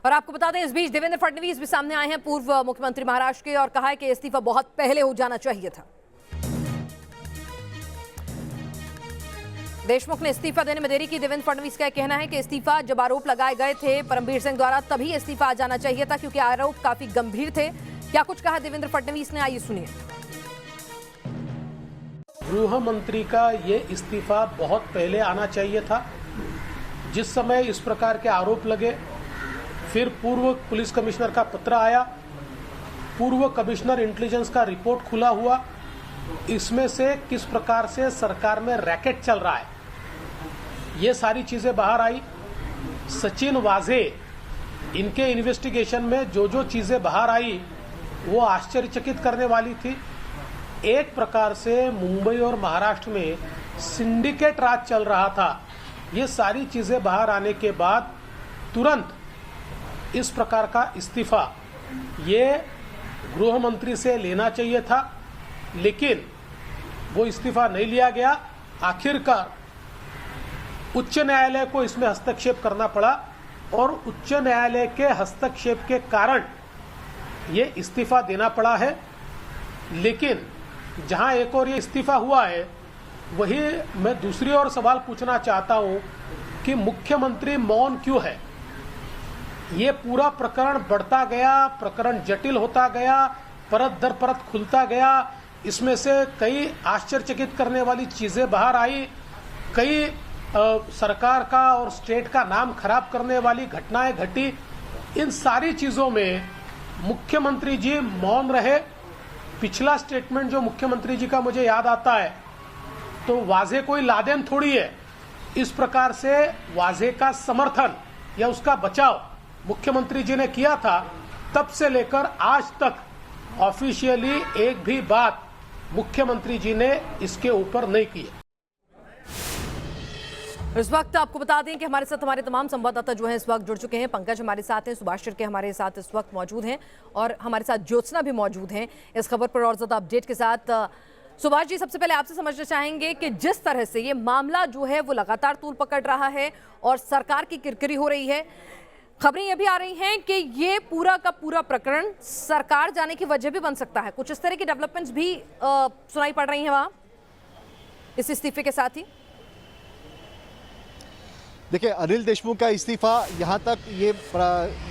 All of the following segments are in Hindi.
और आपको बता दें, इस बीच देवेंद्र फडणवीस भी सामने आए हैं, पूर्व मुख्यमंत्री महाराष्ट्र के, और कहा है कि इस्तीफा बहुत पहले हो जाना चाहिए था। देशमुख ने इस्तीफा देने में देरी की। देवेंद्र फडणवीस का कहना है कि इस्तीफा जब आरोप लगाए गए थे परमबीर सिंह द्वारा, तभी इस्तीफा आ जाना चाहिए था, क्योंकि आरोप काफी गंभीर थे। क्या कुछ कहा देवेंद्र फडणवीस ने, आइए सुनिए। गृह मंत्री का ये इस्तीफा बहुत पहले आना चाहिए था। जिस समय इस प्रकार के आरोप लगे, फिर पूर्व पुलिस कमिश्नर का पत्र आया, पूर्व कमिश्नर इंटेलिजेंस का रिपोर्ट खुला हुआ, इसमें से किस प्रकार से सरकार में रैकेट चल रहा है, ये सारी चीजें बाहर आई। सचिन वाजे, इनके इन्वेस्टिगेशन में जो जो चीजें बाहर आई वो आश्चर्यचकित करने वाली थी। एक प्रकार से मुंबई और महाराष्ट्र में सिंडिकेट राज चल रहा था। ये सारी चीजें बाहर आने के बाद तुरंत इस प्रकार का इस्तीफा ये गृह मंत्री से लेना चाहिए था, लेकिन वो इस्तीफा नहीं लिया गया। आखिरकार उच्च न्यायालय को इसमें हस्तक्षेप करना पड़ा और उच्च न्यायालय के हस्तक्षेप के कारण ये इस्तीफा देना पड़ा है। लेकिन जहां एक और ये इस्तीफा हुआ है, वही मैं दूसरी ओर सवाल पूछना चाहता हूं कि मुख्यमंत्री मौन क्यों है। ये पूरा प्रकरण बढ़ता गया, प्रकरण जटिल होता गया, परत दर परत खुलता गया। इसमें से कई आश्चर्यचकित करने वाली चीजें बाहर आई, कई सरकार का और स्टेट का नाम खराब करने वाली घटनाएं घटी। इन सारी चीजों में मुख्यमंत्री जी मौन रहे। पिछला स्टेटमेंट जो मुख्यमंत्री जी का मुझे याद आता है, तो वाजे कोई लादेन थोड़ी है। इस प्रकार से वाजे का समर्थन या उसका बचाव मुख्यमंत्री जी ने किया था। तब से लेकर आज तक ऑफिशियली एक भी बात मुख्यमंत्री जी ने इसके ऊपर नहीं की है। इस वक्त आपको बता दें कि हमारे साथ हमारे तमाम संवाददाता जो हैं इस वक्त जुड़ चुके हैं। पंकज हमारे साथ हैं, सुभाष शिर्के हमारे साथ इस वक्त मौजूद हैं, और हमारे साथ ज्योत्सना भी मौजूद हैं इस खबर पर और ज्यादा अपडेट के साथ। सुभाष जी, सबसे पहले आपसे समझना चाहेंगे कि जिस तरह से ये मामला जो है वो लगातार तूल पकड़ रहा है और सरकार की किरकिरी हो रही है, खबरें ये भी आ रही हैं कि ये पूरा का पूरा प्रकरण सरकार जाने की वजह भी बन सकता है। कुछ इस तरह की डेवलपमेंट्स भी सुनाई पड़ रही हैं वहां इस इस्तीफे के साथ ही। देखिए, अनिल देशमुख का इस्तीफा यहाँ तक ये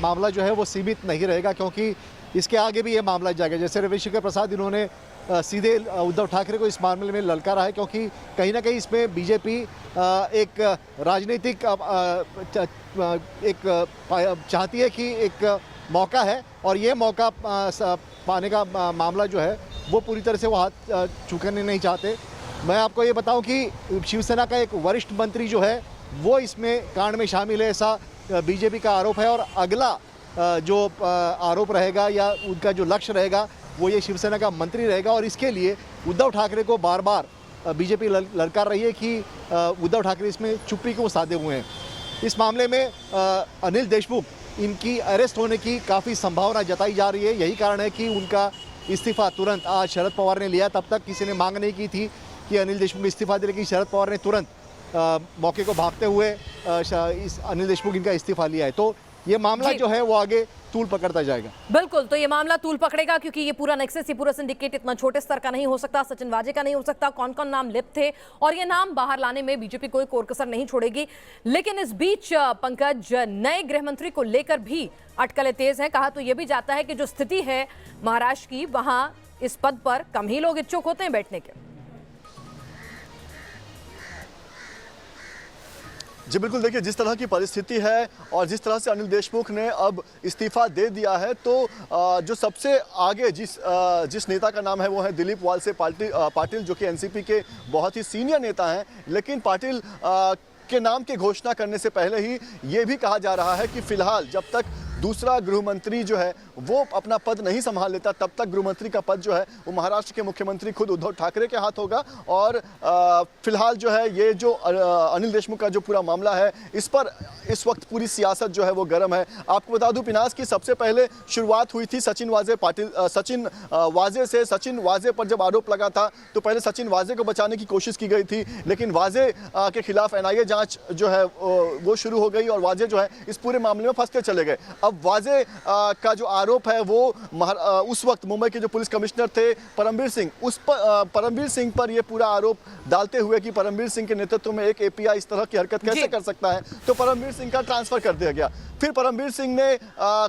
मामला जो है वो सीमित नहीं रहेगा, क्योंकि इसके आगे भी ये मामला जाएगा। जैसे रविशंकर प्रसाद, इन्होंने सीधे उद्धव ठाकरे को इस मामले में ललकारा है, क्योंकि कहीं ना कहीं इसमें बीजेपी एक राजनीतिक एक चाहती है कि एक मौका है, और ये मौका पाने का मामला जो है वो पूरी तरह से वो हाथ चूकने नहीं चाहते। मैं आपको ये बताऊं कि शिवसेना का एक वरिष्ठ मंत्री जो है वो इसमें कांड में शामिल है, ऐसा बीजेपी का आरोप है। और अगला जो आरोप रहेगा या उनका जो लक्ष्य रहेगा वो ये शिवसेना का मंत्री रहेगा, और इसके लिए उद्धव ठाकरे को बार बार बीजेपी ललकार रही है कि उद्धव ठाकरे इसमें चुप्पी क्यों साधे हुए हैं। इस मामले में अनिल देशमुख, इनकी अरेस्ट होने की काफ़ी संभावना जताई जा रही है। यही कारण है कि उनका इस्तीफा तुरंत आज शरद पवार ने लिया। तब तक किसी ने मांग नहीं की थी कि अनिल देशमुख इस्तीफा दे, लेकिन शरद पवार ने तुरंत मौके को भागते हुए इस अनिल देशमुख इनका इस्तीफा लिया है। तो ये मामला जो है वो आगे तूल पकड़ता जाएगा। बिल्कुल, तो ये मामला तूल पकड़ेगा, क्योंकि ये पूरा नेक्सस, ये पूरा सिंडिकेट इतना छोटे स्तर का नहीं हो सकता, सचिन वाजे का नहीं हो सकता। कौन कौन नाम लिप्त थे और ये नाम बाहर लाने में बीजेपी कोई कोर कसर नहीं छोड़ेगी। लेकिन इस बीच पंकज, नए गृह मंत्री को लेकर भी अटकलें तेज हैं। कहा तो ये भी जाता है कि जो स्थिति है महाराष्ट्र की, वहां इस पद पर कम ही लोग इच्छुक होते हैं बैठने के। जी बिल्कुल, देखिए जिस तरह की परिस्थिति है और जिस तरह से अनिल देशमुख ने अब इस्तीफा दे दिया है, तो जो सबसे आगे जिस नेता का नाम है वो है दिलीप वालसे पाटिल, जो कि एनसीपी के बहुत ही सीनियर नेता हैं। लेकिन पाटिल के नाम की घोषणा करने से पहले ही ये भी कहा जा रहा है कि फिलहाल जब तक दूसरा गृहमंत्री जो है वो अपना पद नहीं संभाल लेता, तब तक गृहमंत्री का पद जो है वो महाराष्ट्र के मुख्यमंत्री खुद उद्धव ठाकरे के हाथ होगा। और फिलहाल जो है ये जो अनिल देशमुख का जो पूरा मामला है, इस पर इस वक्त पूरी सियासत जो है वो गर्म है। आपको बता दूं पिनास की सबसे पहले शुरुआत हुई थी सचिन वाजे से। सचिन वाजे पर जब आरोप लगा था तो पहले सचिन वाजे को बचाने की कोशिश की गई थी, लेकिन वाजे के खिलाफ एनआईए जांच जो है वो शुरू हो गई और वाजे जो है इस पूरे मामले में फंस के चले गए। अब वाजे का जो आरोप है वो उस वक्त मुंबई के जो पुलिस कमिश्नर थे परमबीर सिंह, उस पर परमबीर सिंह पर ये पूरा आरोप डालते हुए कि परमबीर सिंह के नेतृत्व में एक एपीआई इस तरह की हरकत कैसे कर सकता है, तो परमबीर सिंह का ट्रांसफर कर दिया गया। फिर परमबीर सिंह ने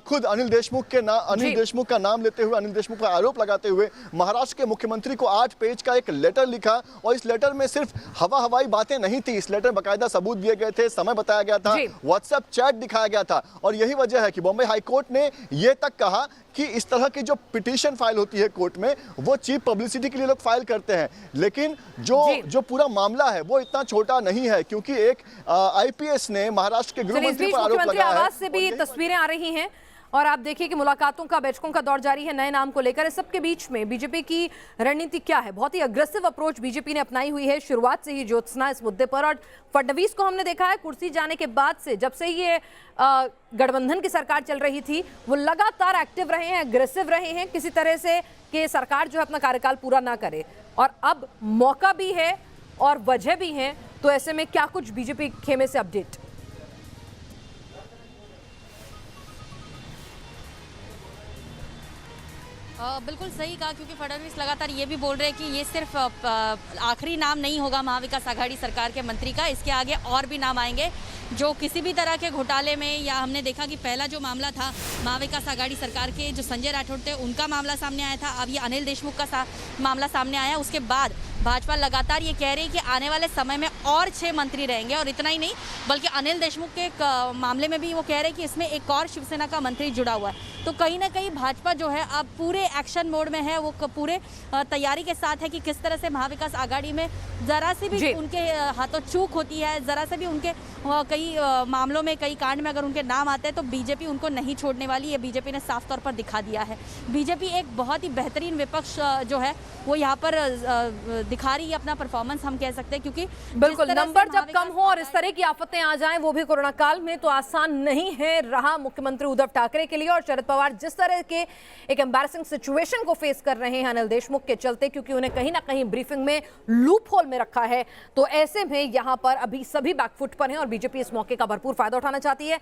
खुद अनिल देशमुख का नाम लेते हुए, अनिल देशमुख पर आरोप लगाते हुए महाराष्ट्र के मुख्यमंत्री को 8 पेज का एक लेटर लिखा, और इस लेटर में सिर्फ हवाई बातें नहीं थी, इस लेटर बाकायदा सबूत दिए गए थे, समय बताया गया था, व्हाट्सएप चैट दिखाया गया था। और यही वजह है कि बॉम्बे हाईकोर्ट ने यह तक कहा कि इस तरह की जो पिटीशन फाइल होती है कोर्ट में, वो चीप पब्लिसिटी के लिए लोग फाइल करते हैं, लेकिन जो पूरा मामला है वो इतना छोटा नहीं है, क्योंकि एक आईपीएस ने महाराष्ट्र के गृह मंत्री पर आरोप लगाया है। आवाज से भी तस्वीरें आ रही हैं और आप देखिए कि मुलाकातों का, बैठकों का दौर जारी है नए नाम को लेकर। इस सबके बीच में बीजेपी की रणनीति क्या है? बहुत ही अग्रेसिव अप्रोच बीजेपी ने अपनाई हुई है शुरुआत से ही ज्योत्सना इस मुद्दे पर। और फडणवीस को हमने देखा है कुर्सी जाने के बाद से, जब से ये गठबंधन की सरकार चल रही थी, वो लगातार एक्टिव रहे हैं, अग्रेसिव रहे हैं किसी तरह से कि सरकार जो है अपना कार्यकाल पूरा ना करे। और अब मौका भी है और वजह भी है, तो ऐसे में क्या कुछ बीजेपी खेमे से अपडेट? बिल्कुल सही कहा, क्योंकि फडणवीस लगातार ये भी बोल रहे हैं कि ये सिर्फ आखिरी नाम नहीं होगा महाविकास आघाड़ी सरकार के मंत्री का, इसके आगे और भी नाम आएंगे जो किसी भी तरह के घोटाले में, या हमने देखा कि पहला जो मामला था महाविकास आघाड़ी सरकार के जो संजय राठौड़ थे उनका मामला सामने आया था, अब ये अनिल देशमुख का मामला सामने आया। उसके बाद भाजपा लगातार ये कह रही है कि आने वाले समय में और 6 मंत्री रहेंगे, और इतना ही नहीं बल्कि अनिल देशमुख के मामले में भी वो कह रहे हैं कि इसमें एक और शिवसेना का मंत्री जुड़ा हुआ है। तो कहीं ना कहीं भाजपा जो है अब पूरे एक्शन मोड में है, वो पूरे तैयारी के साथ है कि किस तरह से महाविकास आघाड़ी में जरा सी भी उनके हाथों चूक होती है, जरा से भी उनके कई मामलों में, कई कांड में अगर उनके नाम आते हैं तो बीजेपी उनको नहीं छोड़ने वाली है। बीजेपी ने साफ तौर पर दिखा दिया है। बीजेपी एक बहुत ही बेहतरीन विपक्ष जो है वो यहाँ पर दिखा रही है अपना परफॉर्मेंस, हम कह सकते हैं, क्योंकि बिल्कुल नंबर जब कम हो और इस तरह की आफतें आ जाएं, वो भी कोरोना काल में, तो आसान नहीं है रहा मुख्यमंत्री उद्धव ठाकरे के लिए। और शरद पवार जिस तरह के एक एम्बैरेसिंग सिचुएशन को फेस कर रहे हैं अनिल देशमुख के चलते, क्योंकि उन्हें कहीं ना कहीं ब्रीफिंग में लूप होल में रखा है, तो ऐसे में यहां पर अभी सभी बैकफुट पर हैं और बीजेपी इस मौके का भरपूर फायदा उठाना चाहती है।